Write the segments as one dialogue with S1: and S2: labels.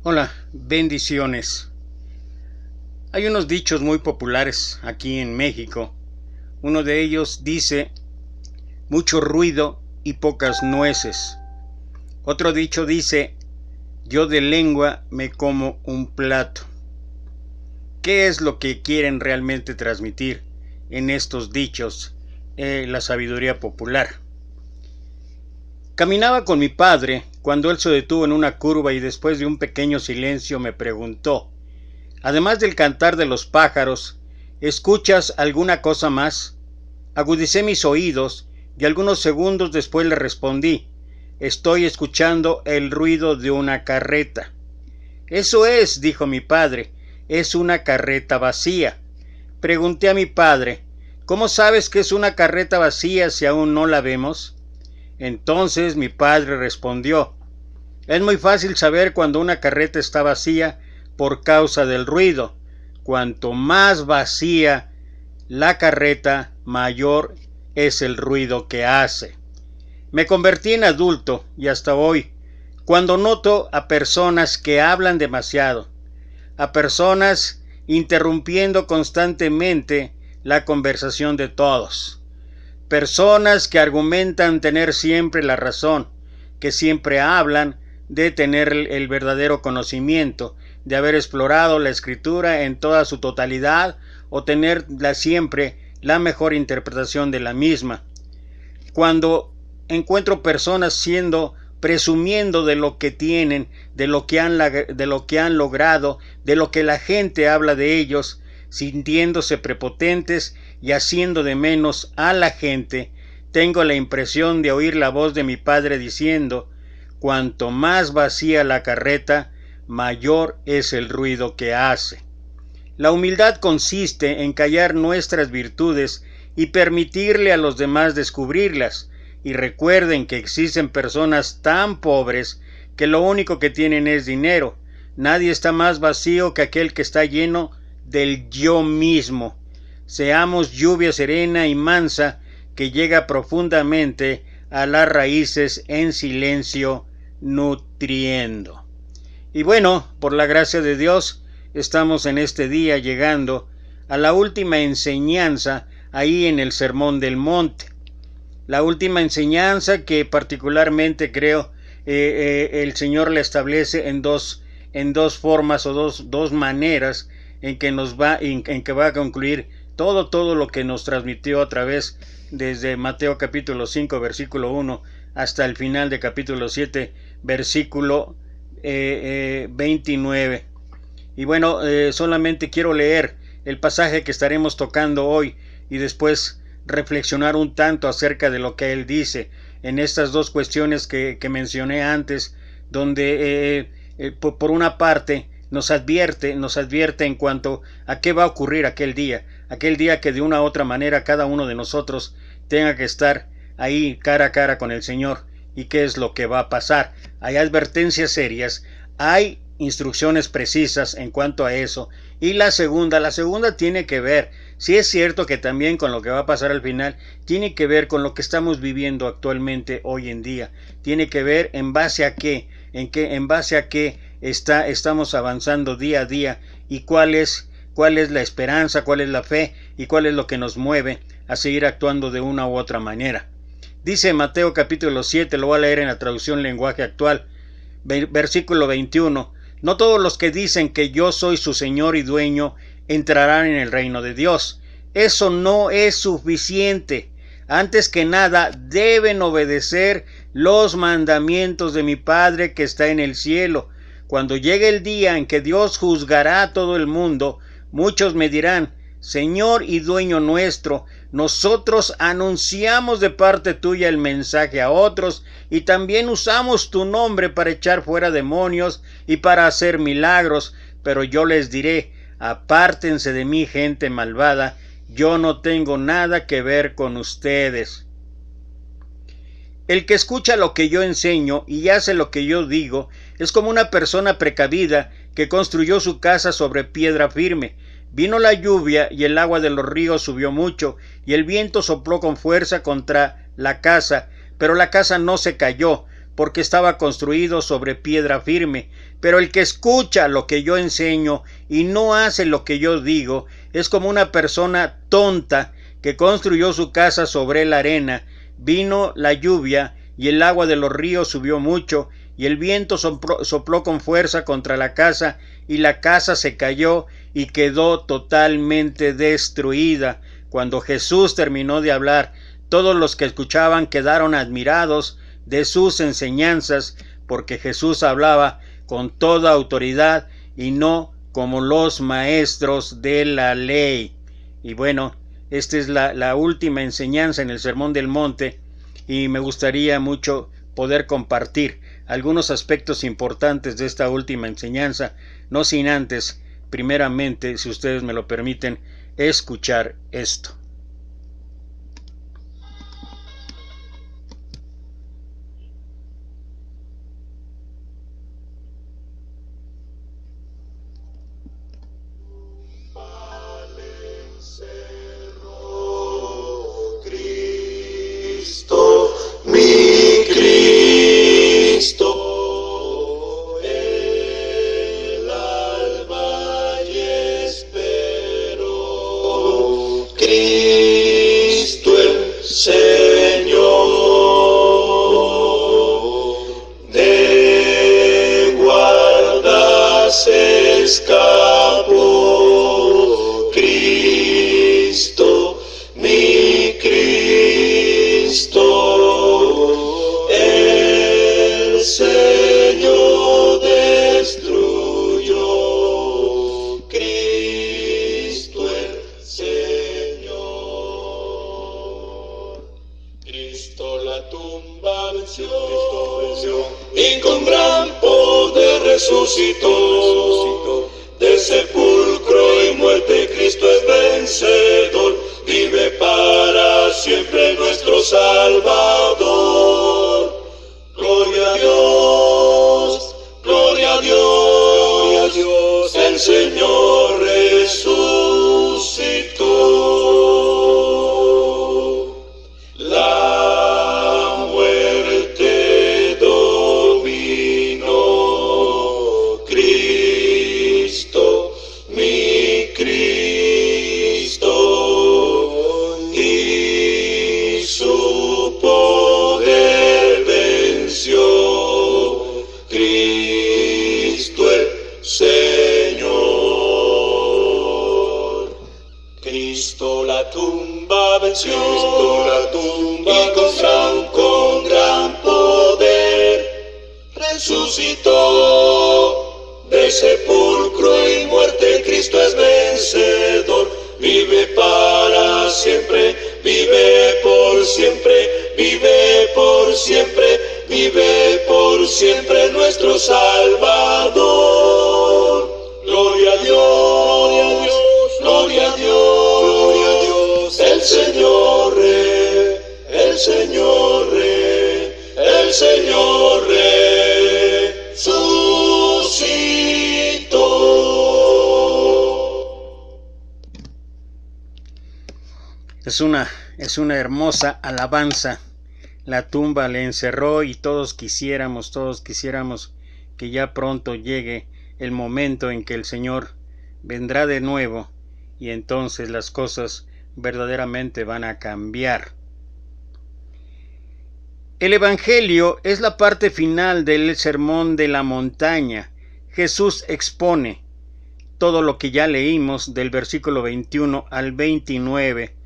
S1: Hola, bendiciones. Hay unos dichos muy populares aquí en México. Uno de ellos dice, mucho ruido y pocas nueces. Otro dicho dice, yo de lengua me como un plato. ¿Qué es lo que quieren realmente transmitir en estos dichos, la sabiduría popular? Caminaba con mi padre cuando él se detuvo en una curva y después de un pequeño silencio me preguntó, además del cantar de los pájaros, ¿escuchas alguna cosa más? Agudicé mis oídos y algunos segundos después le respondí, estoy escuchando el ruido de una carreta. Eso es, dijo mi padre, es una carreta vacía. Pregunté a mi padre, ¿cómo sabes que es una carreta vacía si aún no la vemos? Entonces mi padre respondió, es muy fácil saber cuando una carreta está vacía por causa del ruido. Cuanto más vacía la carreta, mayor es el ruido que hace. Me convertí en adulto y hasta hoy, cuando noto a personas que hablan demasiado, a personas interrumpiendo constantemente la conversación de todos, personas que argumentan tener siempre la razón, que siempre hablan de tener el verdadero conocimiento, de haber explorado la escritura en toda su totalidad o tener siempre la mejor interpretación de la misma. Cuando encuentro personas presumiendo de lo que tienen, de lo que han logrado, de lo que la gente habla de ellos, sintiéndose prepotentes y haciendo de menos a la gente, tengo la impresión de oír la voz de mi padre diciendo, cuanto más vacía la carreta, mayor es el ruido que hace. La humildad consiste en callar nuestras virtudes y permitirle a los demás descubrirlas, y recuerden que existen personas tan pobres que lo único que tienen es dinero. Nadie está más vacío que aquel que está lleno del yo mismo. Seamos lluvia serena y mansa que llega profundamente a las raíces en silencio, nutriendo. Y bueno, por la gracia de Dios, estamos en este día llegando a la última enseñanza ahí en el Sermón del Monte. La última enseñanza que particularmente creo el Señor la establece en dos formas o dos maneras en que va a concluir todo lo que nos transmitió a través desde Mateo capítulo 5 versículo 1 hasta el final de capítulo 7 versículo 29. Y bueno, solamente quiero leer el pasaje que estaremos tocando hoy y después reflexionar un tanto acerca de lo que él dice en estas dos cuestiones que mencioné antes, donde por una parte nos advierte en cuanto a qué va a ocurrir aquel día que de una u otra manera cada uno de nosotros tenga que estar ahí cara a cara con el Señor y qué es lo que va a pasar. Hay advertencias serias, hay instrucciones precisas en cuanto a eso. Y la segunda tiene que ver, sí es cierto que también con lo que va a pasar al final, tiene que ver con lo que estamos viviendo actualmente hoy en día. Tiene que ver en base a qué estamos avanzando día a día y cuál es la esperanza, cuál es la fe y cuál es lo que nos mueve a seguir actuando de una u otra manera. Dice Mateo capítulo 7, lo voy a leer en la traducción lenguaje actual, versículo 21. No todos los que dicen que yo soy su Señor y dueño entrarán en el reino de Dios. Eso no es suficiente. Antes que nada, deben obedecer los mandamientos de mi Padre que está en el cielo. Cuando llegue el día en que Dios juzgará a todo el mundo, muchos me dirán, Señor y dueño nuestro, nosotros anunciamos de parte tuya el mensaje a otros y también usamos tu nombre para echar fuera demonios y para hacer milagros, pero yo les diré, apártense de mí, gente malvada, yo no tengo nada que ver con ustedes. El que escucha lo que yo enseño y hace lo que yo digo es como una persona precavida que construyó su casa sobre piedra firme. Vino la lluvia y el agua de los ríos subió mucho y el viento sopló con fuerza contra la casa, pero la casa no se cayó porque estaba construido sobre piedra firme. Pero el que escucha lo que yo enseño y no hace lo que yo digo, es como una persona tonta que construyó su casa sobre la arena. Vino la lluvia y el agua de los ríos subió mucho, y el viento sopló con fuerza contra la casa, y la casa se cayó y quedó totalmente destruida. Cuando Jesús terminó de hablar, todos los que escuchaban quedaron admirados de sus enseñanzas, porque Jesús hablaba con toda autoridad y no como los maestros de la ley. Y bueno, esta es la última enseñanza en el Sermón del Monte, y me gustaría mucho poder compartir algunos aspectos importantes de esta última enseñanza, no sin antes, primeramente, si ustedes me lo permiten, escuchar esto.
S2: Cristo el Señor, de guardas escapó. Cristo, mi Cristo, el Señor destruyó. Cristo el Señor. Cristo la tumba venció, y con gran poder resucitó. De sepulcro y muerte Cristo es vencedor, vive para siempre nuestro Salvador. Gloria a Dios, gloria a Dios, gloria a Dios, el Señor resucitó. La muerte dominó. Cristo, mi Cristo, y su poder venció. Cristo el Señor. Cristo la tumba venció, y con gran poder resucitó. De sepulcro y muerte Cristo es vencedor, vive para siempre, vive por siempre, vive por siempre, vive por siempre nuestro Salvador. Gloria a Dios, gloria a Dios, gloria a Dios, el Señor Rey, el Señor Rey, el Señor resucitó.
S1: Es una hermosa alabanza. La tumba le encerró y todos quisiéramos que ya pronto llegue el momento en que el Señor vendrá de nuevo, y entonces las cosas verdaderamente van a cambiar. El Evangelio es la parte final del Sermón de la Montaña. Jesús expone todo lo que ya leímos del versículo 21 al 29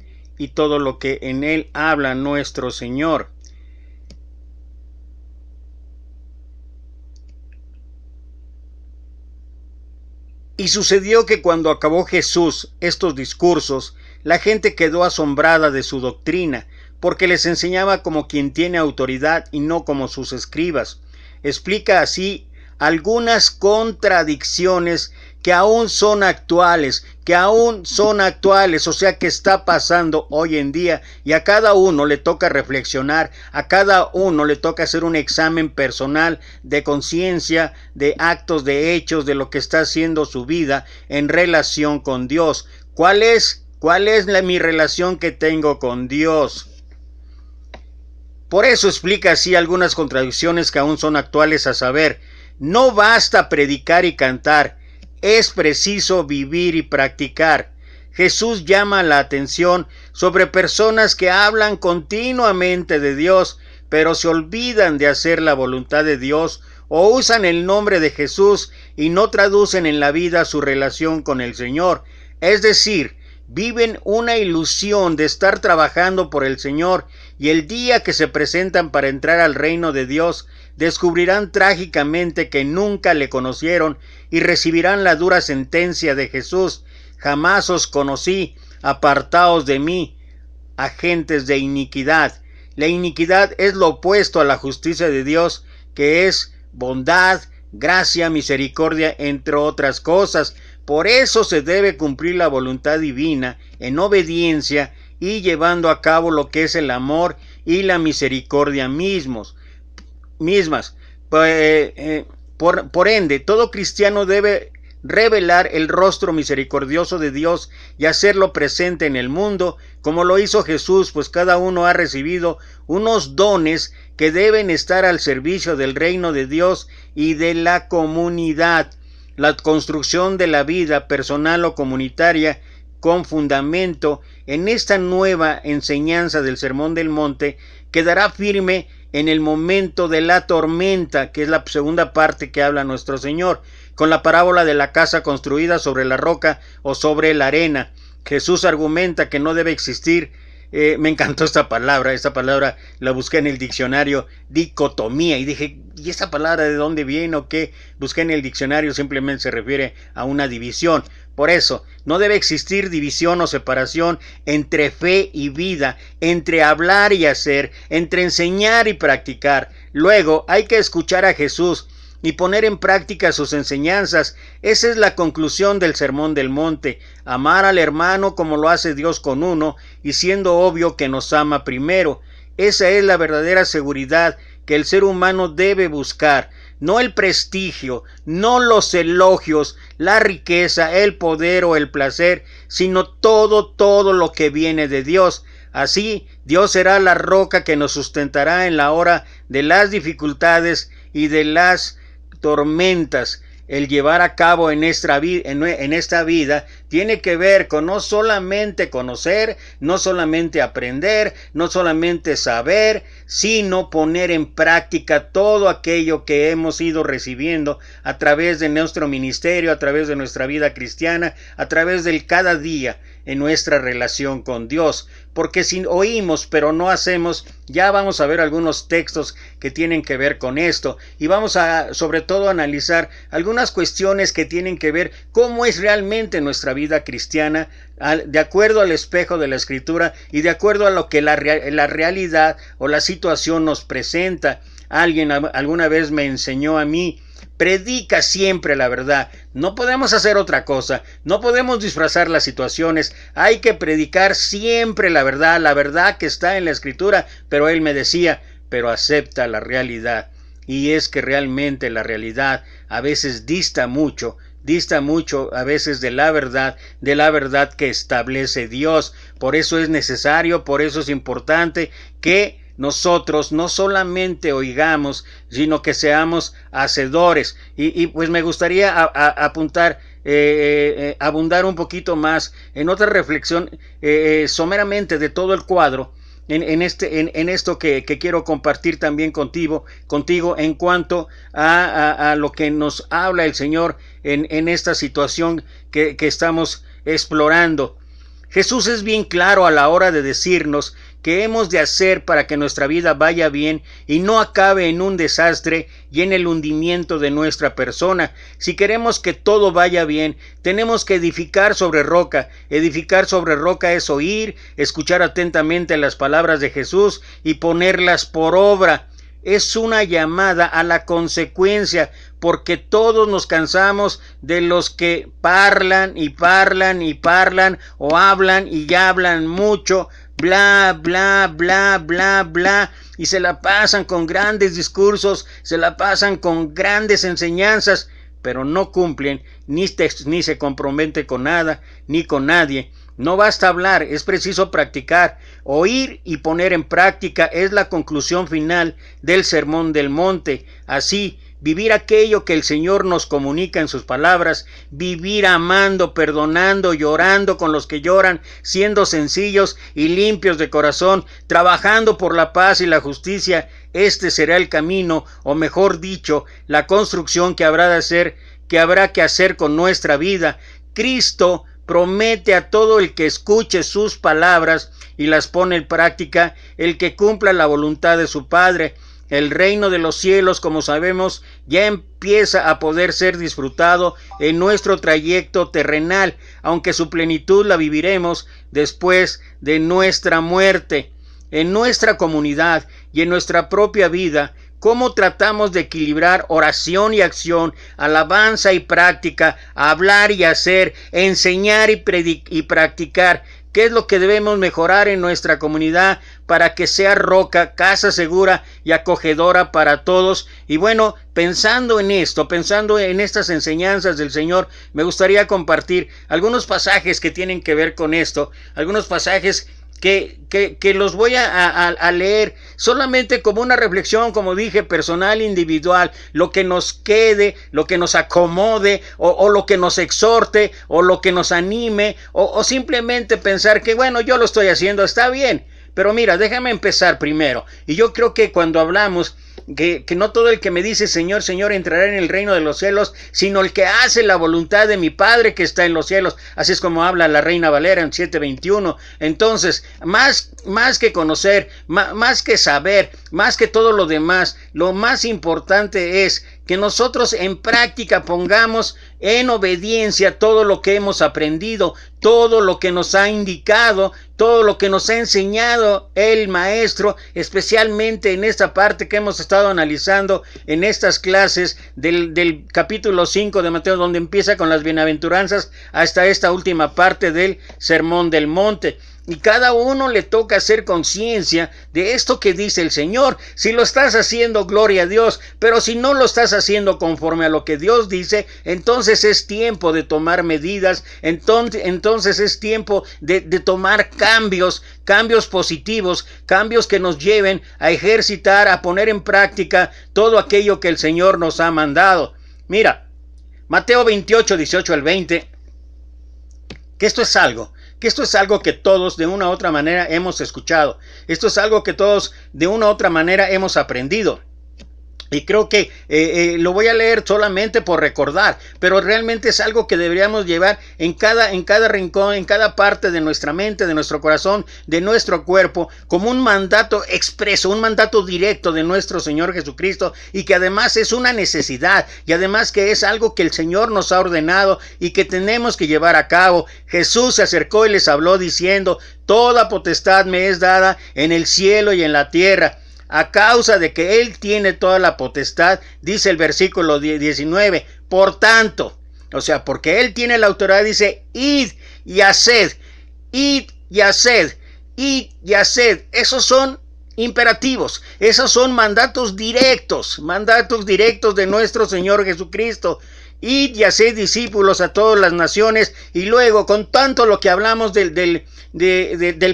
S1: y todo lo que en él habla nuestro Señor. Y sucedió que cuando acabó Jesús estos discursos, la gente quedó asombrada de su doctrina, porque les enseñaba como quien tiene autoridad y no como sus escribas. Explica así algunas contradicciones que aún son actuales, o sea que está pasando hoy en día, y a cada uno le toca reflexionar, a cada uno le toca hacer un examen personal de conciencia, de actos, de hechos, de lo que está haciendo su vida en relación con Dios. ¿Cuál es mi relación que tengo con Dios? Por eso explica así algunas contradicciones que aún son actuales, a saber, no basta predicar y cantar, es preciso vivir y practicar. Jesús llama la atención sobre personas que hablan continuamente de Dios, pero se olvidan de hacer la voluntad de Dios o usan el nombre de Jesús y no traducen en la vida su relación con el Señor. Es decir, viven una ilusión de estar trabajando por el Señor y el día que se presentan para entrar al reino de Dios, descubrirán trágicamente que nunca le conocieron y recibirán la dura sentencia de Jesús: jamás os conocí, apartaos de mí, agentes de iniquidad. La iniquidad es lo opuesto a la justicia de Dios, que es bondad, gracia, misericordia, entre otras cosas. Por eso se debe cumplir la voluntad divina en obediencia y llevando a cabo lo que es el amor y la misericordia mismas. Por ende, todo cristiano debe revelar el rostro misericordioso de Dios y hacerlo presente en el mundo, como lo hizo Jesús, pues cada uno ha recibido unos dones que deben estar al servicio del reino de Dios y de la comunidad. La construcción de la vida personal o comunitaria con fundamento en esta nueva enseñanza del Sermón del Monte quedará firme en el momento de la tormenta, que es la segunda parte que habla nuestro Señor, con la parábola de la casa construida sobre la roca o sobre la arena. Jesús argumenta que no debe existir, me encantó esta palabra la busqué en el diccionario, dicotomía, y dije, ¿y esta palabra de dónde viene o qué? Busqué en el diccionario, simplemente se refiere a una división. Por eso, no debe existir división o separación entre fe y vida, entre hablar y hacer, entre enseñar y practicar. Luego, hay que escuchar a Jesús y poner en práctica sus enseñanzas. Esa es la conclusión del Sermón del Monte: amar al hermano como lo hace Dios con uno, y siendo obvio que nos ama primero. Esa es la verdadera seguridad que el ser humano debe buscar, no el prestigio, no los elogios, la riqueza, el poder o el placer, sino todo lo que viene de Dios. Así, Dios será la roca que nos sustentará en la hora de las dificultades y de las tormentas. El llevar a cabo en esta vida tiene que ver con no solamente conocer, no solamente aprender, no solamente saber, sino poner en práctica todo aquello que hemos ido recibiendo a través de nuestro ministerio, a través de nuestra vida cristiana, a través del cada día en nuestra relación con Dios. Porque si oímos pero no hacemos, ya vamos a ver algunos textos que tienen que ver con esto, y vamos a sobre todo analizar algunas cuestiones que tienen que ver cómo es realmente nuestra vida cristiana, de acuerdo al espejo de la Escritura y de acuerdo a lo que la realidad o la situación nos presenta. Alguien alguna vez me enseñó a mí: predica siempre la verdad. No podemos hacer otra cosa, no podemos disfrazar las situaciones, hay que predicar siempre la verdad que está en la Escritura. Pero él me decía, pero acepta la realidad. Y es que realmente la realidad a veces dista mucho a veces de la verdad que establece Dios. Por eso es necesario, por eso es importante que nosotros no solamente oigamos, sino que seamos hacedores. Y pues me gustaría abundar un poquito más en otra reflexión someramente de todo el cuadro, en esto que quiero compartir también contigo en cuanto a lo que nos habla el Señor en esta situación que estamos explorando. Jesús es bien claro a la hora de decirnos qué hemos de hacer para que nuestra vida vaya bien y no acabe en un desastre y en el hundimiento de nuestra persona. Si queremos que todo vaya bien, tenemos que edificar sobre roca. Edificar sobre roca es oír, escuchar atentamente las palabras de Jesús y ponerlas por obra. Es una llamada a la consecuencia, porque todos nos cansamos de los que parlan o hablan y ya hablan mucho, bla, bla, bla, bla, bla, y se la pasan con grandes discursos, se la pasan con grandes enseñanzas, pero no cumplen, ni se comprometen con nada, ni con nadie. No basta hablar, es preciso practicar. Oír y poner en práctica es la conclusión final del Sermón del Monte. Así, vivir aquello que el Señor nos comunica en sus palabras, vivir amando, perdonando, llorando con los que lloran, siendo sencillos y limpios de corazón, trabajando por la paz y la justicia, este será el camino, o mejor dicho, la construcción que habrá que hacer con nuestra vida. Cristo promete a todo el que escuche sus palabras y las pone en práctica, el que cumpla la voluntad de su Padre. El reino de los cielos, como sabemos, ya empieza a poder ser disfrutado en nuestro trayecto terrenal, aunque su plenitud la viviremos después de nuestra muerte. En nuestra comunidad y en nuestra propia vida, ¿cómo tratamos de equilibrar oración y acción, alabanza y práctica, hablar y hacer, enseñar y practicar? ¿Qué es lo que debemos mejorar en nuestra comunidad para que sea roca, casa segura y acogedora para todos? Y bueno, pensando en esto, pensando en estas enseñanzas del Señor, me gustaría compartir algunos pasajes que tienen que ver con esto, algunos pasajes que los voy a leer solamente como una reflexión, como dije, personal, individual, lo que nos quede, lo que nos acomode, o lo que nos exhorte, o lo que nos anime, o simplemente pensar que bueno, yo lo estoy haciendo, está bien. Pero mira, déjame empezar primero. Y yo creo que cuando hablamos que no todo el que me dice Señor, Señor entrará en el reino de los cielos, sino el que hace la voluntad de mi Padre que está en los cielos. Así es como habla la Reina Valera en 7:21. Entonces, más que conocer, más que saber, más que todo lo demás, lo más importante es que nosotros en práctica pongamos en obediencia todo lo que hemos aprendido, todo lo que nos ha indicado, todo lo que nos ha enseñado el Maestro, especialmente en esta parte que hemos estado analizando en estas clases del capítulo 5 de Mateo, donde empieza con las bienaventuranzas hasta esta última parte del Sermón del Monte. Y cada uno le toca hacer conciencia de esto que dice el Señor. Si lo estás haciendo, gloria a Dios, pero si no lo estás haciendo conforme a lo que Dios dice, entonces es tiempo de tomar medidas, entonces es tiempo de tomar cambios positivos, cambios que nos lleven a ejercitar, a poner en práctica todo aquello que el Señor nos ha mandado. Mira, Mateo 28, 18 al 20, que esto es algo que todos de una u otra manera hemos escuchado. Esto es algo que todos de una u otra manera hemos aprendido. Y creo que lo voy a leer solamente por recordar, pero realmente es algo que deberíamos llevar en cada rincón, en cada parte de nuestra mente, de nuestro corazón, de nuestro cuerpo, como un mandato expreso, un mandato directo de nuestro Señor Jesucristo, y que además es una necesidad, y además que es algo que el Señor nos ha ordenado y que tenemos que llevar a cabo. Jesús se acercó y les habló diciendo: toda potestad me es dada en el cielo y en la tierra. A causa de que Él tiene toda la potestad, dice el versículo 19, por tanto, o sea, porque Él tiene la autoridad, dice, id y haced, id y haced, id y haced. Esos son imperativos, esos son mandatos directos de nuestro Señor Jesucristo. Id y haced discípulos a todas las naciones. Y luego, con tanto lo que hablamos del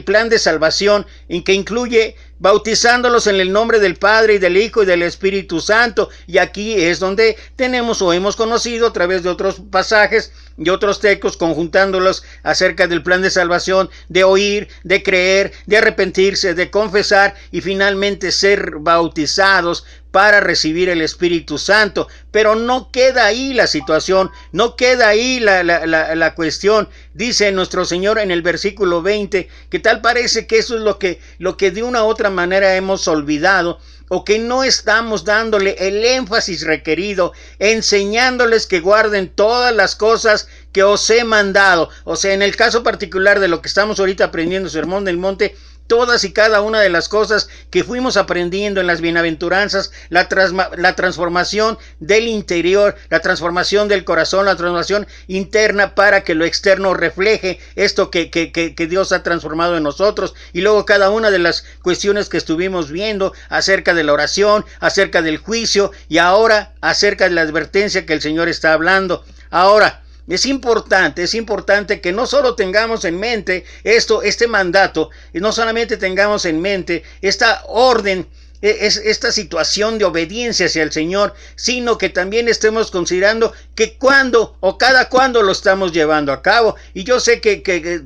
S1: plan de salvación, en que incluye bautizándolos en el nombre del Padre y del Hijo y del Espíritu Santo. Y aquí es donde tenemos o hemos conocido a través de otros pasajes y otros textos, conjuntándolos acerca del plan de salvación, de oír, de creer, de arrepentirse, de confesar y finalmente ser bautizados para recibir el Espíritu Santo. Pero no queda ahí la situación, no queda ahí la cuestión. Dice nuestro Señor en el versículo 20, que tal parece que eso es lo que de una u otra manera hemos olvidado, o que no estamos dándole el énfasis requerido, enseñándoles que guarden todas las cosas que os he mandado. O sea, en el caso particular de lo que estamos ahorita aprendiendo, Sermón del Monte, todas y cada una de las cosas que fuimos aprendiendo en las bienaventuranzas, la transformación del interior, la transformación del corazón, la transformación interna para que lo externo refleje esto que Dios ha transformado en nosotros. Y luego cada una de las cuestiones que estuvimos viendo acerca de la oración, acerca del juicio y ahora acerca de la advertencia que el Señor está hablando. Ahora, Es importante que no solo tengamos en mente este mandato, y no solamente tengamos en mente esta orden, esta situación de obediencia hacia el Señor, sino que también estemos considerando que cuándo o cada cuándo lo estamos llevando a cabo. Y yo sé que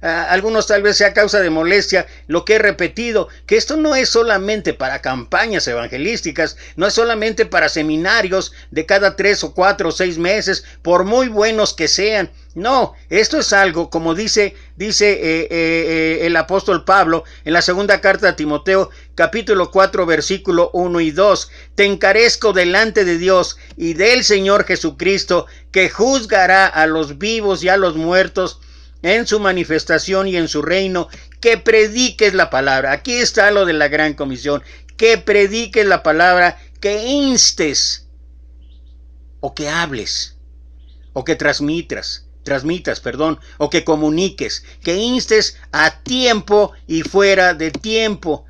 S1: algunos tal vez sea a causa de molestia lo que he repetido, que esto no es solamente para campañas evangelísticas, no es solamente para seminarios de cada 3 o 4 o 6 meses, por muy buenos que sean. No, esto es algo, como dice el apóstol Pablo en la segunda carta a Timoteo, capítulo 4, versículo 1 y 2. Te encarezco delante de Dios y del Señor Jesucristo, que juzgará a los vivos y a los muertos en su manifestación y en su reino, que prediques la palabra. Aquí está lo de la gran comisión, que prediques la palabra, que instes, o que hables, o que transmitas, o que comuniques, que instes a tiempo y fuera de tiempo.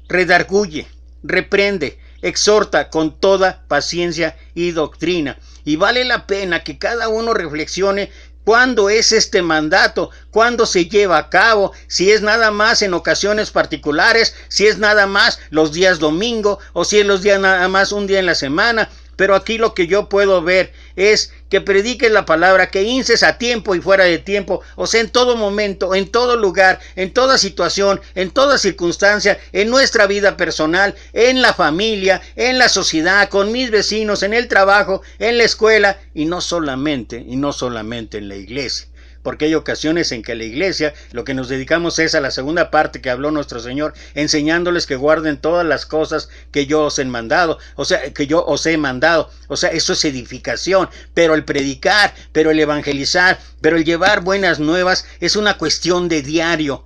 S1: Redarguye, reprende, exhorta con toda paciencia y doctrina. Y vale la pena que cada uno reflexione cuándo es este mandato, cuándo se lleva a cabo, si es nada más en ocasiones particulares, si es nada más los días domingo, o si es los días nada más un día en la semana. Pero aquí lo que yo puedo ver es que prediques la palabra, que instes a tiempo y fuera de tiempo, o sea, en todo momento, en todo lugar, en toda situación, en toda circunstancia, en nuestra vida personal, en la familia, en la sociedad, con mis vecinos, en el trabajo, en la escuela, y no solamente en la iglesia. Porque hay ocasiones en que la iglesia lo que nos dedicamos es a la segunda parte que habló nuestro Señor, enseñándoles que guarden todas las cosas que yo os he mandado, o sea, eso es edificación. Pero el predicar, pero el evangelizar, pero el llevar buenas nuevas es una cuestión de diario.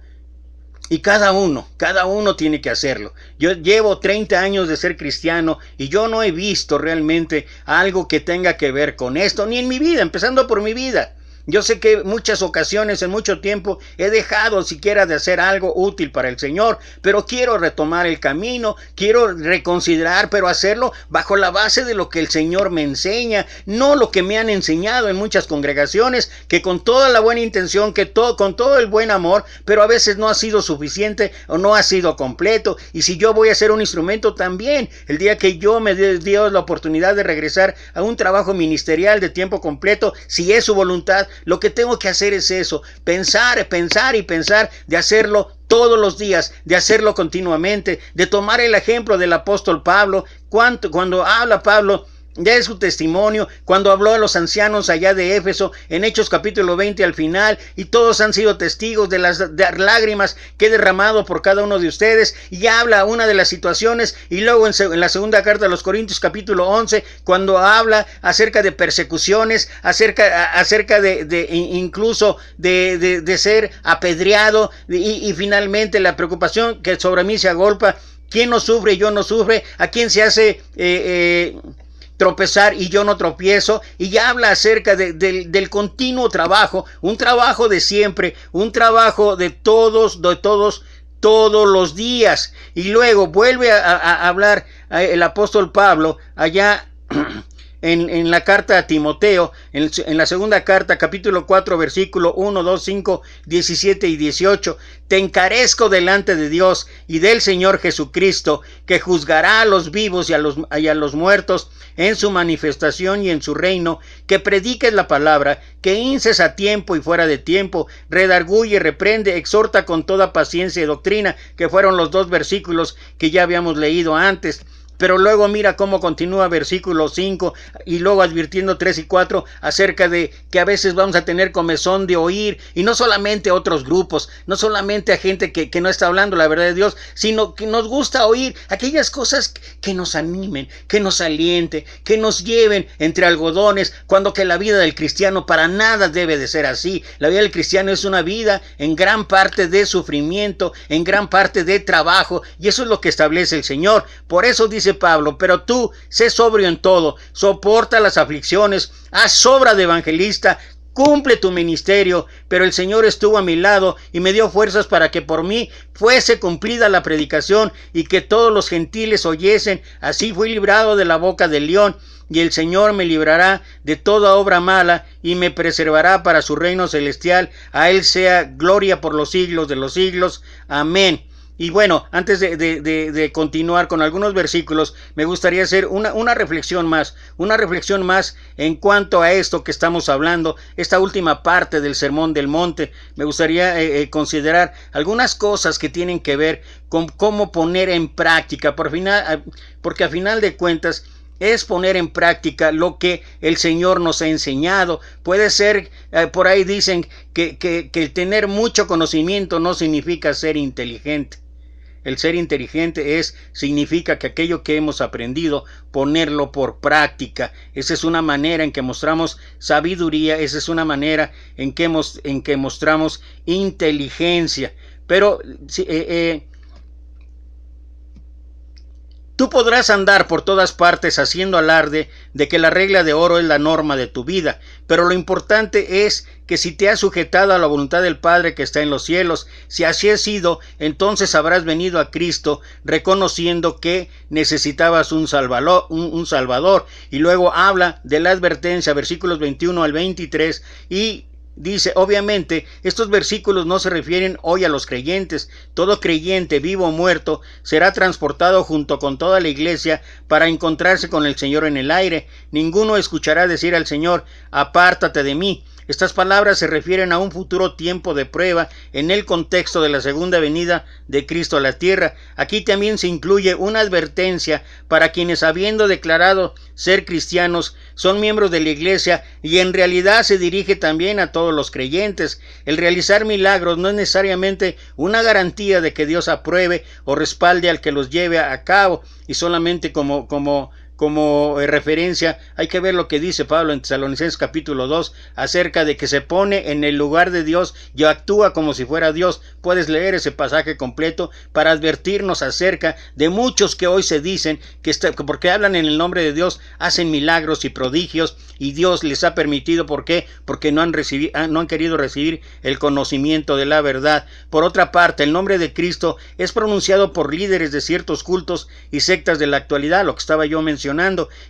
S1: Y cada uno tiene que hacerlo. Yo llevo 30 años de ser cristiano y yo no he visto realmente algo que tenga que ver con esto, ni en mi vida, empezando por mi vida. Yo sé que muchas ocasiones, en mucho tiempo, he dejado siquiera de hacer algo útil para el Señor, pero quiero retomar el camino, quiero reconsiderar, pero hacerlo bajo la base de lo que el Señor me enseña, no lo que me han enseñado en muchas congregaciones, que con toda la buena intención, con todo el buen amor, pero a veces no ha sido suficiente o no ha sido completo. Y si yo voy a ser un instrumento también, el día que yo me dé Dios la oportunidad de regresar a un trabajo ministerial de tiempo completo, si es su voluntad, lo que tengo que hacer es eso, pensar, de hacerlo todos los días, de hacerlo continuamente, de tomar el ejemplo del apóstol Pablo. Cuando habla Pablo de su testimonio, cuando habló a los ancianos allá de Éfeso, en Hechos capítulo 20 al final, y todos han sido testigos de las lágrimas que he derramado por cada uno de ustedes, y habla una de las situaciones, y luego en la segunda carta a los Corintios capítulo 11, cuando habla acerca de persecuciones, acerca de incluso de ser apedreado, y finalmente la preocupación que sobre mí se agolpa, ¿quién no sufre y yo no sufre? ¿A quién se hace tropezar y yo no tropiezo? Y ya habla acerca del continuo trabajo, un trabajo de siempre, un trabajo de todos los días. Y luego vuelve a hablar el apóstol Pablo allá en la carta a Timoteo, en la segunda carta, capítulo 4, versículo 1, 2, 5, 17 y 18. Te encarezco delante de Dios y del Señor Jesucristo, que juzgará a los vivos y a los muertos en su manifestación y en su reino, que prediques la palabra, que instes a tiempo y fuera de tiempo, redarguye, reprende, exhorta con toda paciencia y doctrina, que fueron los 2 versículos que ya habíamos leído antes. Pero luego mira cómo continúa versículo 5 y luego advirtiendo 3 y 4 acerca de que a veces vamos a tener comezón de oír, y no solamente a otros grupos, no solamente a gente que no está hablando la verdad de Dios, sino que nos gusta oír aquellas cosas que nos animen, que nos alienten, que nos lleven entre algodones, cuando que la vida del cristiano para nada debe de ser así. La vida del cristiano es una vida en gran parte de sufrimiento, en gran parte de trabajo, y eso es lo que establece el Señor. Por eso dice Pablo, pero tú sé sobrio en todo, soporta las aflicciones, haz obra de evangelista, cumple tu ministerio. Pero el Señor estuvo a mi lado y me dio fuerzas para que por mí fuese cumplida la predicación y que todos los gentiles oyesen. Así fui librado de la boca del león. y el Señor me librará de toda obra mala y me preservará para su reino celestial. A Él sea gloria por los siglos de los siglos. Amén. Y bueno, antes de continuar con algunos versículos, me gustaría hacer una reflexión más en cuanto a esto que estamos hablando, esta última parte del Sermón del Monte. Me gustaría considerar algunas cosas que tienen que ver con cómo poner en práctica, porque a final de cuentas es poner en práctica lo que el Señor nos ha enseñado. Puede ser, por ahí dicen que el tener mucho conocimiento no significa ser inteligente. El ser inteligente significa que aquello que hemos aprendido, ponerlo por práctica. Esa es una manera en que mostramos sabiduría, esa es una manera en que mostramos inteligencia. Pero tú podrás andar por todas partes haciendo alarde de que la regla de oro es la norma de tu vida, pero lo importante es que si te has sujetado a la voluntad del Padre que está en los cielos, si así ha sido, entonces habrás venido a Cristo reconociendo que necesitabas un Salvador. Y luego habla de la advertencia, versículos 21 al 23, y dice, obviamente, estos versículos no se refieren hoy a los creyentes. Todo creyente, vivo o muerto, será transportado junto con toda la iglesia para encontrarse con el Señor en el aire. Ninguno escuchará decir al Señor, apártate de mí. Estas palabras se refieren a un futuro tiempo de prueba en el contexto de la segunda venida de Cristo a la tierra. Aquí también se incluye una advertencia para quienes, habiendo declarado ser cristianos, son miembros de la iglesia, y en realidad se dirige también a todos los creyentes. El realizar milagros no es necesariamente una garantía de que Dios apruebe o respalde al que los lleve a cabo, y solamente como referencia hay que ver lo que dice Pablo en Tesalonicenses capítulo 2 acerca de que se pone en el lugar de Dios y actúa como si fuera Dios. Puedes leer ese pasaje completo para advertirnos acerca de muchos que hoy se dicen que porque hablan en el nombre de Dios hacen milagros y prodigios, y Dios les ha permitido. ¿Por qué? Porque no han querido recibir el conocimiento de la verdad. Por otra parte, el nombre de Cristo es pronunciado por líderes de ciertos cultos y sectas de la actualidad, lo que estaba yo mencionando.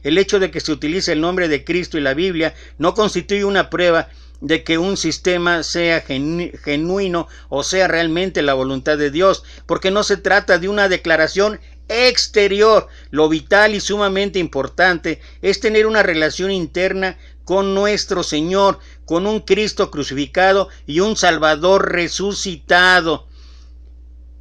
S1: El hecho de que se utilice el nombre de Cristo y la Biblia no constituye una prueba de que un sistema sea genuino o sea realmente la voluntad de Dios, porque no se trata de una declaración exterior. Lo vital y sumamente importante es tener una relación interna con nuestro Señor, con un Cristo crucificado y un Salvador resucitado.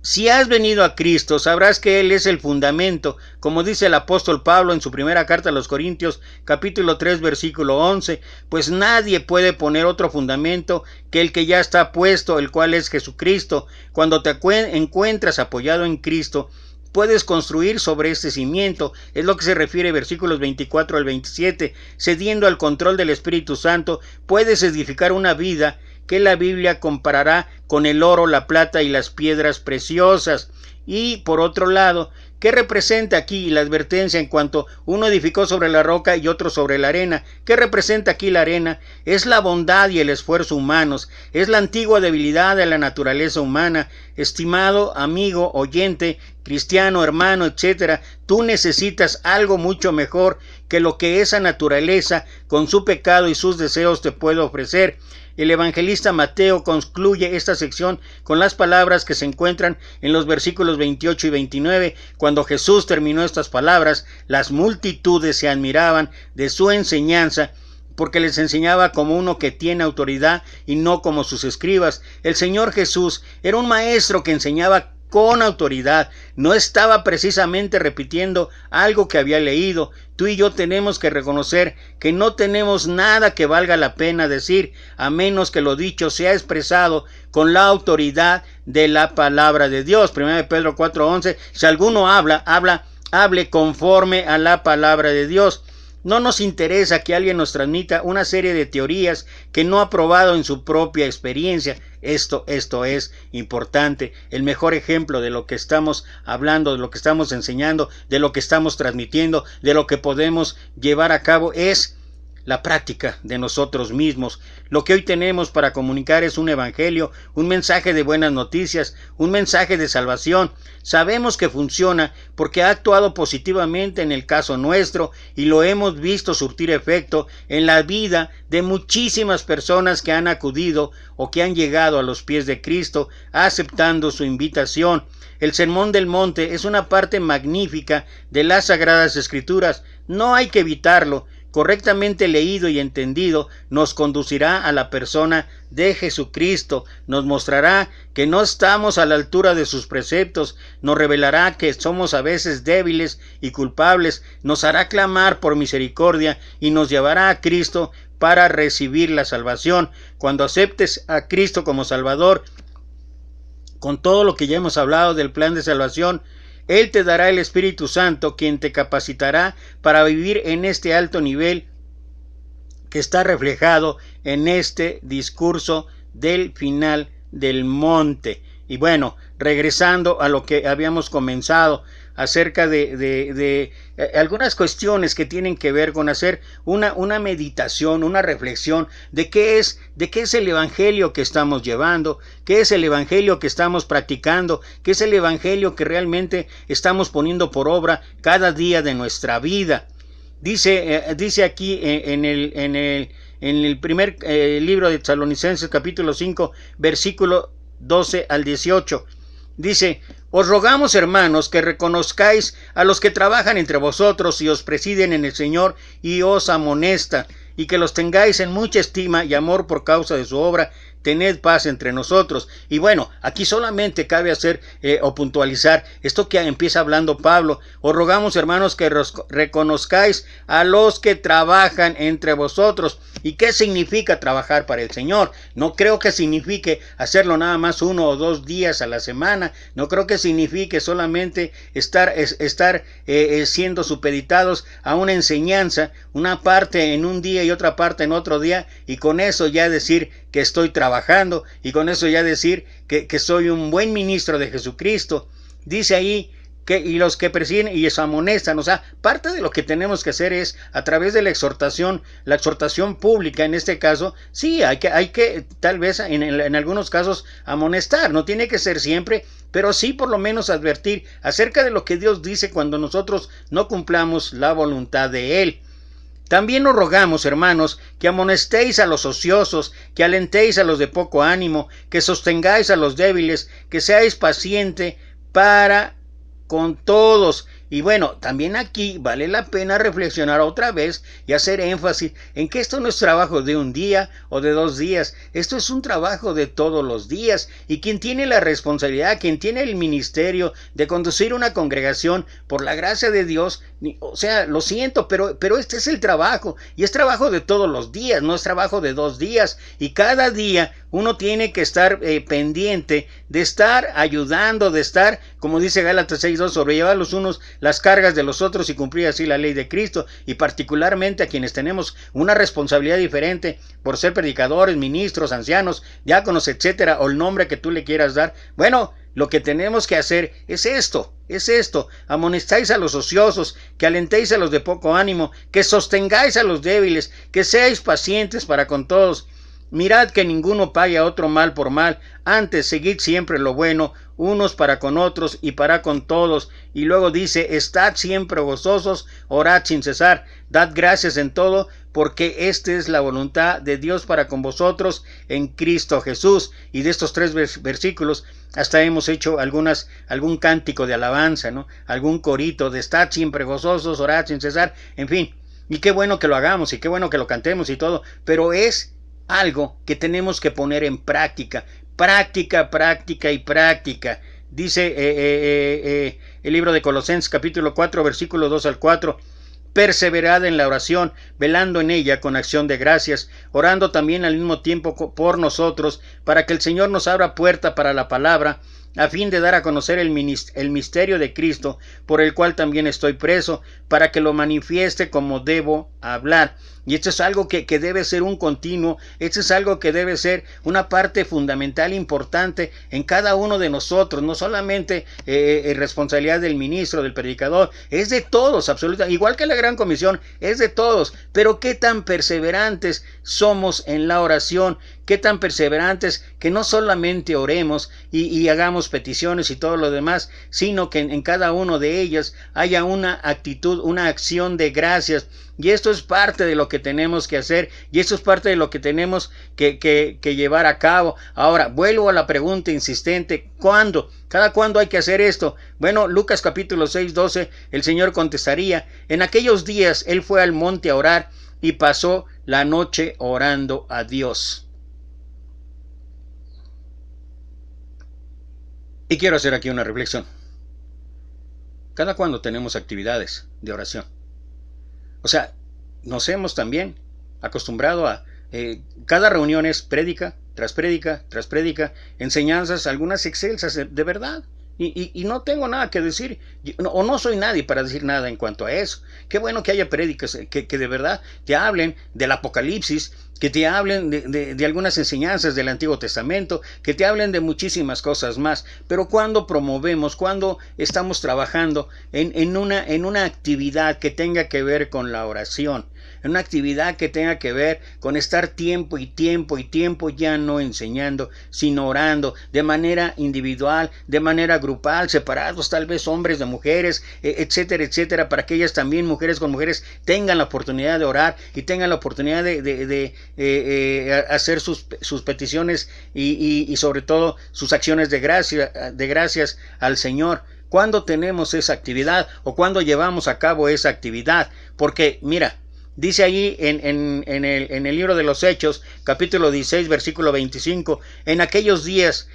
S1: Si has venido a Cristo, sabrás que Él es el fundamento, como dice el apóstol Pablo en su primera carta a los Corintios, capítulo 3, versículo 11, pues nadie puede poner otro fundamento que el que ya está puesto, el cual es Jesucristo. Cuando te encuentras apoyado en Cristo, puedes construir sobre este cimiento. Es lo que se refiere versículos 24 al 27. Cediendo al control del Espíritu Santo, puedes edificar una vida que la Biblia comparará con el oro, la plata y las piedras preciosas. Y por otro lado, ¿qué representa aquí la advertencia en cuanto uno edificó sobre la roca y otro sobre la arena? ¿Qué representa aquí la arena? Es la bondad y el esfuerzo humanos, es la antigua debilidad de la naturaleza humana. Estimado amigo, oyente, cristiano, hermano, etc., tú necesitas algo mucho mejor que lo que esa naturaleza con su pecado y sus deseos te puede ofrecer. El evangelista Mateo concluye esta sección con las palabras que se encuentran en los versículos 28 y 29. Cuando Jesús terminó estas palabras, las multitudes se admiraban de su enseñanza, porque les enseñaba como uno que tiene autoridad y no como sus escribas. El Señor Jesús era un maestro que enseñaba con autoridad, no estaba precisamente repitiendo algo que había leído. Tú y yo tenemos que reconocer que no tenemos nada que valga la pena decir, a menos que lo dicho sea expresado con la autoridad de la palabra de Dios. 1 Pedro 4:11, si alguno hable conforme a la palabra de Dios. No nos interesa que alguien nos transmita una serie de teorías que no ha probado en su propia experiencia. Esto es importante. El mejor ejemplo de lo que estamos hablando, de lo que estamos enseñando, de lo que estamos transmitiendo, de lo que podemos llevar a cabo es la práctica de nosotros mismos. Lo que hoy tenemos para comunicar es un evangelio, un mensaje de buenas noticias, un mensaje de salvación. Sabemos que funciona porque ha actuado positivamente en el caso nuestro y lo hemos visto surtir efecto en la vida de muchísimas personas que han acudido o que han llegado a los pies de Cristo aceptando su invitación. El Sermón del Monte es una parte magnífica de las Sagradas Escrituras. No hay que evitarlo. Correctamente leído y entendido, nos conducirá a la persona de Jesucristo, nos mostrará que no estamos a la altura de sus preceptos, nos revelará que somos a veces débiles y culpables, nos hará clamar por misericordia y nos llevará a Cristo para recibir la salvación. Cuando aceptes a Cristo como Salvador, con todo lo que ya hemos hablado del plan de salvación, Él te dará el Espíritu Santo, quien te capacitará para vivir en este alto nivel que está reflejado en este discurso del final del monte. Y bueno, regresando a lo que habíamos comenzado acerca de algunas cuestiones que tienen que ver con hacer una meditación, una reflexión de qué es el evangelio que estamos llevando, qué es el evangelio que estamos practicando, qué es el evangelio que realmente estamos poniendo por obra cada día de nuestra vida. Dice aquí en el primer libro de Tesalonicenses, capítulo 5, versículo 12 al 18. Dice: os rogamos, hermanos, que reconozcáis a los que trabajan entre vosotros y os presiden en el Señor y os amonestan, y que los tengáis en mucha estima y amor por causa de su obra. Tened paz entre nosotros. Y bueno, aquí solamente cabe hacer o puntualizar esto que empieza hablando Pablo. Os rogamos, hermanos, que reconozcáis a los que trabajan entre vosotros. ¿Y qué significa trabajar para el Señor? No creo que signifique hacerlo nada más 1 o 2 días a la semana. No creo que signifique solamente estar siendo supeditados a una enseñanza, una parte en un día y otra parte en otro día, y con eso ya decir que estoy trabajando, y con eso ya decir que soy un buen ministro de Jesucristo. Dice ahí y los que presiden y se amonestan. O sea, parte de lo que tenemos que hacer es, a través de la exhortación pública en este caso, sí, hay que tal vez en algunos casos amonestar. No tiene que ser siempre, pero sí por lo menos advertir acerca de lo que Dios dice cuando nosotros no cumplamos la voluntad de Él. También os rogamos, hermanos, que amonestéis a los ociosos, que alentéis a los de poco ánimo, que sostengáis a los débiles, que seáis pacientes para con todos. Y bueno, también aquí vale la pena reflexionar otra vez y hacer énfasis en que esto no es trabajo de un día o de 2 días, esto es un trabajo de todos los días, y quien tiene la responsabilidad, quien tiene el ministerio de conducir una congregación, por la gracia de Dios, o sea, lo siento, pero este es el trabajo, y es trabajo de todos los días, no es trabajo de 2 días, y cada día uno tiene que estar pendiente de estar ayudando, de estar, como dice Gálatas 6:2, sobrellevar los unos las cargas de los otros y cumplir así la ley de Cristo, y particularmente a quienes tenemos una responsabilidad diferente por ser predicadores, ministros, ancianos, diáconos, etcétera, o el nombre que tú le quieras dar. Bueno, lo que tenemos que hacer es esto, amonestáis a los ociosos, que alentéis a los de poco ánimo, que sostengáis a los débiles, que seáis pacientes para con todos. Mirad que ninguno pague a otro mal por mal, antes seguid siempre lo bueno, unos para con otros y para con todos. Y luego dice: estad siempre gozosos, orad sin cesar, dad gracias en todo, porque esta es la voluntad de Dios para con vosotros en Cristo Jesús. Y de estos 3 versículos hasta hemos hecho algún cántico de alabanza, ¿no? Algún corito de estad siempre gozosos, orad sin cesar, en fin. Y qué bueno que lo hagamos y qué bueno que lo cantemos y todo, pero es algo que tenemos que poner en práctica. Dice el libro de Colosenses capítulo 4 versículo 2 al 4: perseverad en la oración, velando en ella con acción de gracias, orando también al mismo tiempo por nosotros, para que el Señor nos abra puerta para la palabra, a fin de dar a conocer el misterio de Cristo, por el cual también estoy preso, para que lo manifieste como debo hablar. Y esto es algo que debe ser un continuo, esto es algo que debe ser una parte fundamental, importante en cada uno de nosotros, no solamente responsabilidad del ministro, del predicador, es de todos, absolutamente, igual que la Gran Comisión, es de todos. Pero qué tan perseverantes somos en la oración, qué tan perseverantes que no solamente oremos y hagamos peticiones y todo lo demás, sino que en cada uno de ellas haya una actitud, una acción de gracias. Y esto es parte de lo que tenemos que hacer, y esto es parte de lo que tenemos que llevar a cabo. Ahora, vuelvo a la pregunta insistente, ¿cuándo? ¿Cada cuándo hay que hacer esto? Bueno, Lucas capítulo 6, 12, el Señor contestaría: en aquellos días Él fue al monte a orar y pasó la noche orando a Dios. Y quiero hacer aquí una reflexión. ¿Cada cuándo tenemos actividades de oración? O sea, nos hemos también acostumbrado a cada reunión es prédica, tras prédica, tras prédica, enseñanzas, algunas excelsas de verdad. Y no tengo nada que decir, o no soy nadie para decir nada en cuanto a eso. Qué bueno que haya prédicas que de verdad te hablen del Apocalipsis, que te hablen de algunas enseñanzas del Antiguo Testamento, que te hablen de muchísimas cosas más. Pero cuando promovemos, cuando estamos trabajando en una actividad que tenga que ver con la oración, en una actividad que tenga que ver con estar tiempo y tiempo y tiempo ya no enseñando, sino orando de manera individual, de manera grupal, separados tal vez hombres de mujeres, etcétera, etcétera, para que ellas también, mujeres con mujeres, tengan la oportunidad de orar y tengan la oportunidad de hacer sus peticiones y sobre todo sus acciones de gracias al Señor. ¿Cuándo tenemos esa actividad o cuándo llevamos a cabo esa actividad? Porque mira, dice allí en el libro de los Hechos, capítulo 16, versículo 25, en aquellos días,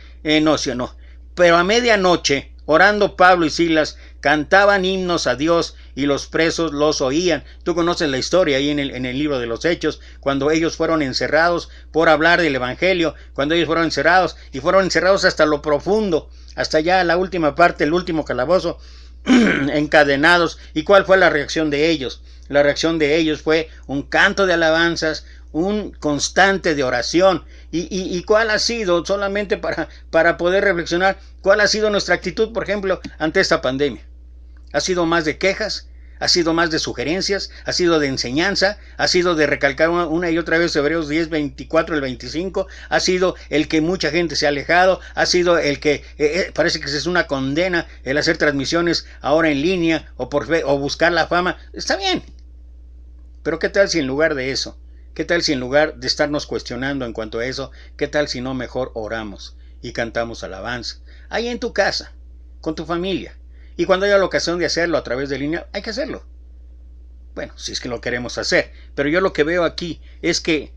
S1: pero a medianoche, orando Pablo y Silas, cantaban himnos a Dios y los presos los oían. Tú conoces la historia ahí en el libro de los Hechos, cuando ellos fueron encerrados por hablar del Evangelio, cuando ellos fueron encerrados y fueron encerrados hasta lo profundo, hasta ya la última parte, el último calabozo, encadenados. ¿Y cuál fue la reacción de ellos? La reacción de ellos fue un canto de alabanzas, un constante de oración. ¿Y cuál ha sido, solamente para poder reflexionar, cuál ha sido nuestra actitud, por ejemplo, ante esta pandemia? ¿Ha sido más de quejas? ¿Ha sido más de sugerencias? ¿Ha sido de enseñanza? ¿Ha sido de recalcar una y otra vez Hebreos 10, 24, el 25? ¿Ha sido el que mucha gente se ha alejado? ¿Ha sido el que parece que es una condena el hacer transmisiones ahora en línea o buscar la fama? Está bien. Pero ¿qué tal si en lugar de eso? ¿Qué tal si en lugar de estarnos cuestionando en cuanto a eso, qué tal si no mejor oramos y cantamos alabanza? Ahí en tu casa, con tu familia. Y cuando haya la ocasión de hacerlo a través de línea, hay que hacerlo. Bueno, si es que lo queremos hacer. Pero yo lo que veo aquí es que,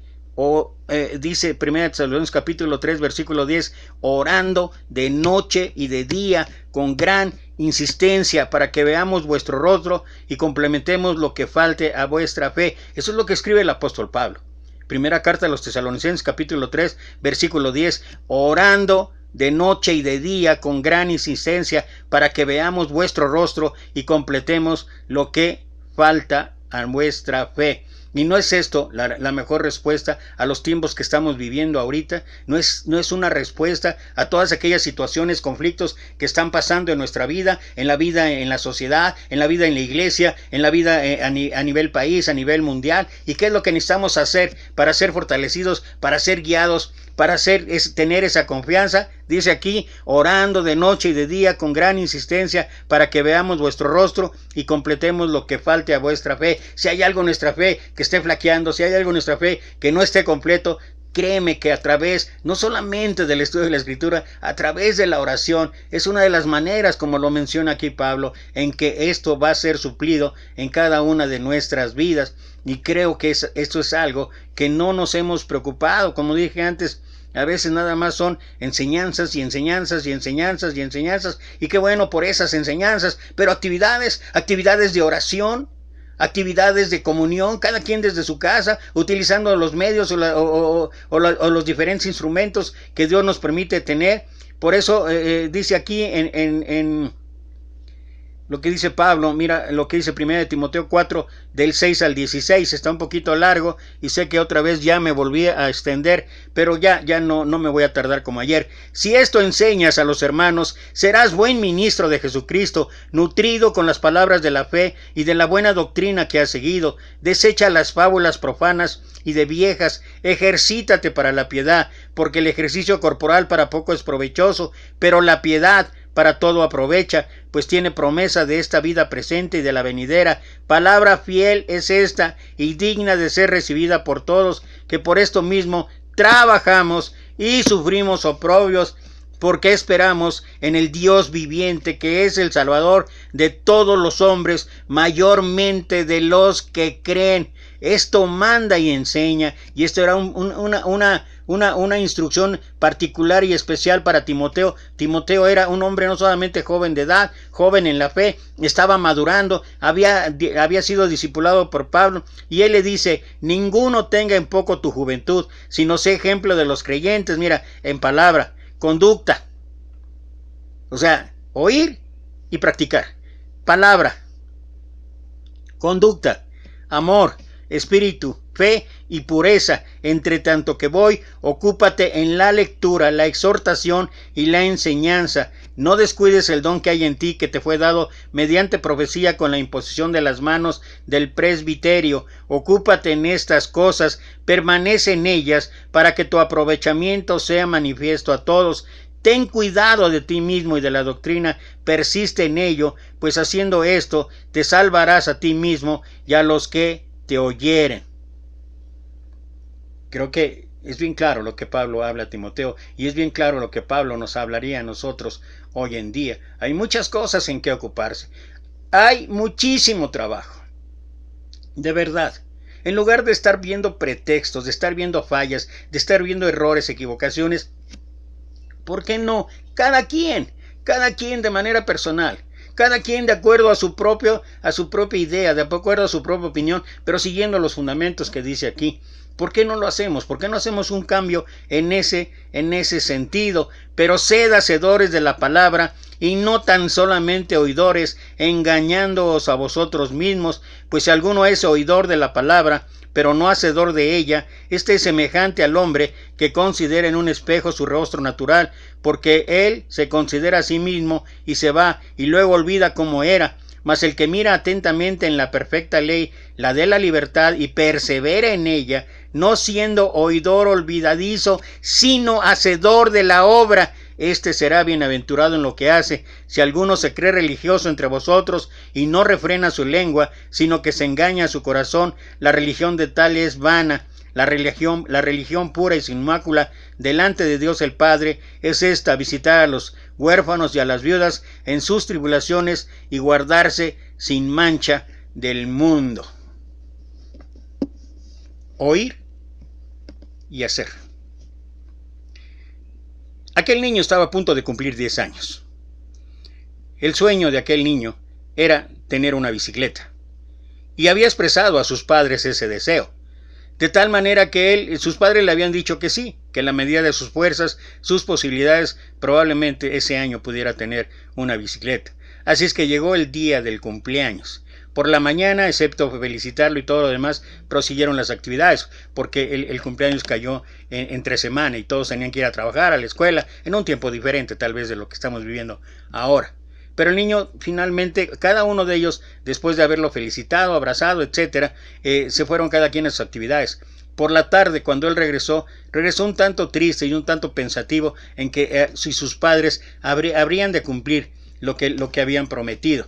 S1: dice 1 Tesalonicenses capítulo 3, versículo 10, orando de noche y de día con gran insistencia para que veamos vuestro rostro y complementemos lo que falte a vuestra fe. Eso es lo que escribe el apóstol Pablo. Primera carta a los Tesalonicenses capítulo 3, versículo 10, orando de noche y de día con gran insistencia para que veamos vuestro rostro y completemos lo que falta a vuestra fe. Y no es esto la mejor respuesta a los tiempos que estamos viviendo ahorita. No es una respuesta a todas aquellas situaciones, conflictos que están pasando en nuestra vida, en la sociedad, en la vida en la iglesia, en la vida a nivel país, a nivel mundial. ¿Y qué es lo que necesitamos hacer para ser fortalecidos, para ser guiados, para tener esa confianza? Dice aquí, orando de noche y de día con gran insistencia para que veamos vuestro rostro y completemos lo que falte a vuestra fe. Si hay algo en nuestra fe que esté flaqueando, si hay algo en nuestra fe que no esté completo, créeme que a través, no solamente del estudio de la Escritura, a través de la oración, es una de las maneras, como lo menciona aquí Pablo, en que esto va a ser suplido en cada una de nuestras vidas. Y creo que esto es algo que no nos hemos preocupado. Como dije antes, a veces nada más son enseñanzas y enseñanzas y enseñanzas y enseñanzas. Y qué bueno por esas enseñanzas, pero actividades de oración, actividades de comunión, cada quien desde su casa, utilizando los medios o los diferentes instrumentos que Dios nos permite tener, Por eso dice aquí en lo que dice Pablo, mira lo que dice 1 Timoteo 4, del 6 al 16, está un poquito largo y sé que otra vez ya me volví a extender, pero ya no me voy a tardar como ayer. Si esto enseñas a los hermanos, serás buen ministro de Jesucristo, nutrido con las palabras de la fe y de la buena doctrina que has seguido. Desecha las fábulas profanas y de viejas, ejercítate para la piedad, porque el ejercicio corporal para poco es provechoso, pero la piedad para todo aprovecha, pues tiene promesa de esta vida presente y de la venidera. Palabra fiel es esta y digna de ser recibida por todos, que por esto mismo trabajamos y sufrimos oprobios, porque esperamos en el Dios viviente, que es el Salvador de todos los hombres, mayormente de los que creen. Esto manda y enseña, y esto era una instrucción particular y especial para Timoteo. Timoteo era un hombre no solamente joven de edad, joven en la fe, estaba madurando, había sido discipulado por Pablo, y él le dice: ninguno tenga en poco tu juventud, sino sé ejemplo de los creyentes. Mira, en palabra, conducta, o sea, oír y practicar. Palabra, conducta, amor, espíritu, fe y pureza. Entre tanto que voy, ocúpate en la lectura, la exhortación y la enseñanza. No descuides el don que hay en ti, que te fue dado mediante profecía con la imposición de las manos del presbiterio. Ocúpate en estas cosas, permanece en ellas, para que tu aprovechamiento sea manifiesto a todos. Ten cuidado de ti mismo y de la doctrina, persiste en ello, pues haciendo esto te salvarás a ti mismo y a los que te oyeren. Creo que es bien claro lo que Pablo habla a Timoteo, y es bien claro lo que Pablo nos hablaría a nosotros hoy en día. Hay muchas cosas en que ocuparse. Hay muchísimo trabajo. De verdad. En lugar de estar viendo pretextos, de estar viendo fallas, de estar viendo errores, equivocaciones, ¿por qué no? Cada quien de manera personal. Cada quien de acuerdo a su propia idea, de acuerdo a su propia opinión, pero siguiendo los fundamentos que dice aquí. ¿Por qué no lo hacemos? ¿Por qué no hacemos un cambio en ese sentido? Pero sed hacedores de la palabra y no tan solamente oidores, engañándoos a vosotros mismos, pues si alguno es oidor de la palabra, pero no hacedor de ella, este es semejante al hombre que considera en un espejo su rostro natural, porque él se considera a sí mismo y se va, y luego olvida cómo era. Mas el que mira atentamente en la perfecta ley, la de la libertad, y persevera en ella, no siendo oidor olvidadizo, sino hacedor de la obra, este será bienaventurado en lo que hace. Si alguno se cree religioso entre vosotros y no refrena su lengua, sino que se engaña a su corazón, la religión de tal es vana. La religión pura y sin mácula delante de Dios el Padre es esta: visitar a los huérfanos y a las viudas en sus tribulaciones y guardarse sin mancha del mundo. Oír y hacer. Aquel niño estaba a punto de cumplir 10 años. El sueño de aquel niño era tener una bicicleta, y había expresado a sus padres ese deseo. De tal manera que sus padres le habían dicho que sí, que en la medida de sus fuerzas, sus posibilidades, probablemente ese año pudiera tener una bicicleta. Así es que llegó el día del cumpleaños. Por la mañana, excepto felicitarlo y todo lo demás, prosiguieron las actividades, porque el cumpleaños cayó entre semana y todos tenían que ir a trabajar, a la escuela, en un tiempo diferente tal vez de lo que estamos viviendo ahora. Pero el niño finalmente, cada uno de ellos, después de haberlo felicitado, abrazado, etc., se fueron cada quien a sus actividades. Por la tarde, cuando él regresó un tanto triste y un tanto pensativo en que si sus padres habrían de cumplir lo que habían prometido.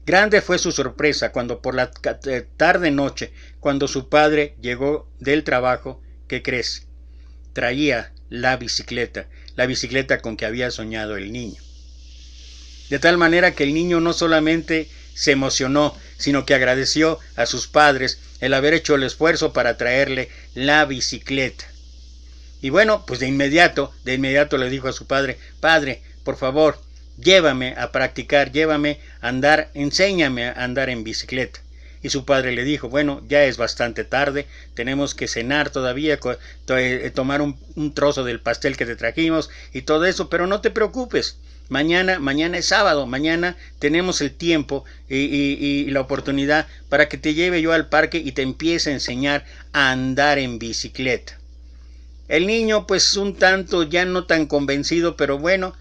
S1: Grande fue su sorpresa cuando por la tarde-noche, cuando su padre llegó del trabajo, ¿qué crees? Traía la bicicleta con que había soñado el niño. De tal manera que el niño no solamente se emocionó, sino que agradeció a sus padres el haber hecho el esfuerzo para traerle la bicicleta. Y bueno, pues de inmediato le dijo a su padre: Padre, por favor, llévame a practicar, llévame a andar, enséñame a andar en bicicleta. Y su padre le dijo, bueno, ya es bastante tarde, tenemos que cenar todavía, tomar un trozo del pastel que te trajimos y todo eso, pero no te preocupes. Mañana es sábado, mañana tenemos el tiempo y la oportunidad para que te lleve yo al parque y te empiece a enseñar a andar en bicicleta. El niño, pues un tanto ya no tan convencido, pero bueno,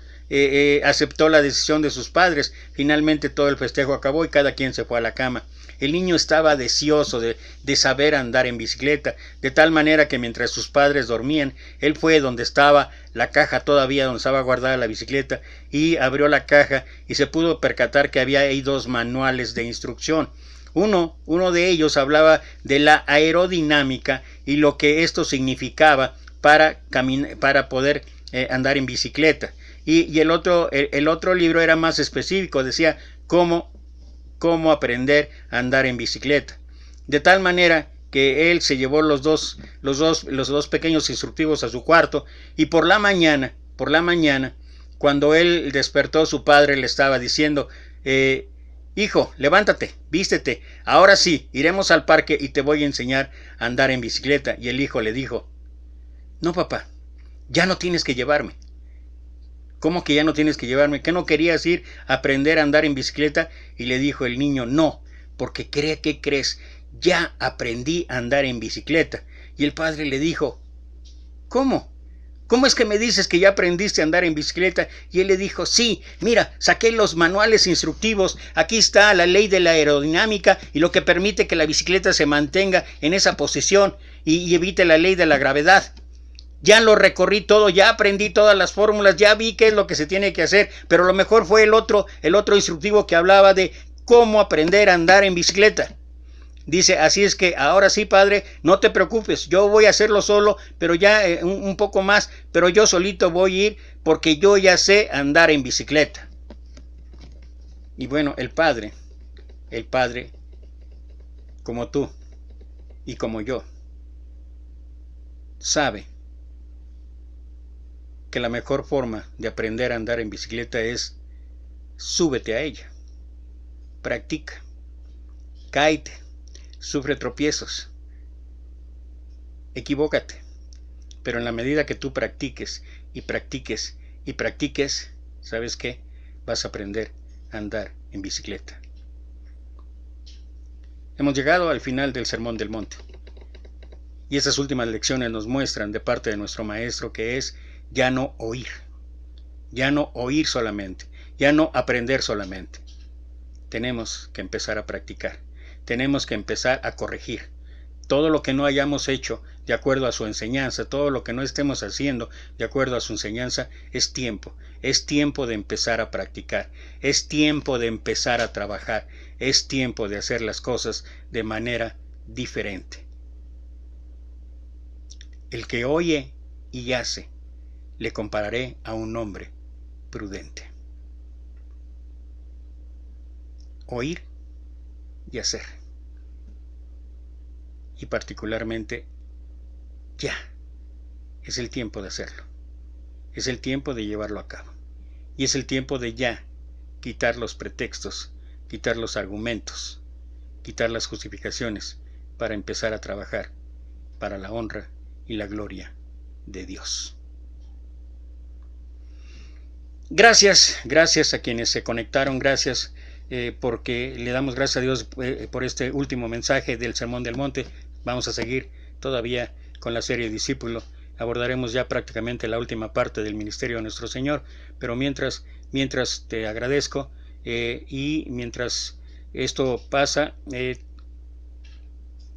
S1: aceptó la decisión de sus padres. Finalmente todo el festejo acabó y cada quien se fue a la cama. El niño estaba deseoso de saber andar en bicicleta, de tal manera que mientras sus padres dormían, él fue donde estaba la caja todavía, donde estaba guardada la bicicleta, y abrió la caja y se pudo percatar que había ahí 2 manuales de instrucción. Uno de ellos hablaba de la aerodinámica y lo que esto significaba para poder andar en bicicleta. Y el otro libro era más específico, decía cómo aprender a andar en bicicleta. De tal manera que él se llevó los dos pequeños instructivos a su cuarto, y por la mañana, cuando él despertó, su padre le estaba diciendo, hijo, levántate, vístete, ahora sí, iremos al parque y te voy a enseñar a andar en bicicleta. Y el hijo le dijo, no, papá, ya no tienes que llevarme. ¿Cómo que ya no tienes que llevarme? ¿Qué no querías ir a aprender a andar en bicicleta? Y le dijo el niño, no, porque ¿qué crees? Ya aprendí a andar en bicicleta. Y el padre le dijo, ¿cómo? ¿Cómo es que me dices que ya aprendiste a andar en bicicleta? Y él le dijo, sí, mira, saqué los manuales instructivos, aquí está la ley de la aerodinámica y lo que permite que la bicicleta se mantenga en esa posición y evite la ley de la gravedad. Ya lo recorrí todo, ya aprendí todas las fórmulas, ya vi qué es lo que se tiene que hacer, pero lo mejor fue el otro instructivo que hablaba de cómo aprender a andar en bicicleta. Dice, así es que ahora sí, padre, no te preocupes, yo voy a hacerlo solo, pero ya un poco más, pero yo solito voy a ir porque yo ya sé andar en bicicleta. Y bueno, el padre, como tú y como yo, sabe que la mejor forma de aprender a andar en bicicleta es súbete a ella, practica, cáete, sufre tropiezos, equivócate, pero en la medida que tú practiques y practiques y practiques, ¿sabes qué? Vas a aprender a andar en bicicleta. Hemos llegado al final del Sermón del Monte y esas últimas lecciones nos muestran de parte de nuestro maestro que es ya no oír solamente, ya no aprender solamente. Tenemos que empezar a practicar, tenemos que empezar a corregir. Todo lo que no hayamos hecho de acuerdo a su enseñanza, todo lo que no estemos haciendo de acuerdo a su enseñanza, es tiempo de empezar a practicar, es tiempo de empezar a trabajar, es tiempo de hacer las cosas de manera diferente. El que oye y hace, le compararé a un hombre prudente. Oír y hacer. Y particularmente, ya. Es el tiempo de hacerlo. Es el tiempo de llevarlo a cabo. Y es el tiempo de ya quitar los pretextos, quitar los argumentos, quitar las justificaciones para empezar a trabajar para la honra y la gloria de Dios. Gracias a quienes se conectaron, gracias porque le damos gracias a Dios por este último mensaje del Sermón del Monte. Vamos a seguir todavía con la serie Discípulo, abordaremos ya prácticamente la última parte del ministerio de nuestro Señor, pero mientras te agradezco y mientras esto pasa,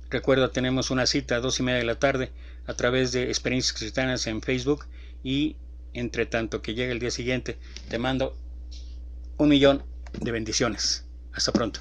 S1: recuerda, tenemos una cita a 2:30 de la tarde a través de Experiencias Cristianas en Facebook y entre tanto que llegue el día siguiente, te mando 1,000,000 de bendiciones. Hasta pronto.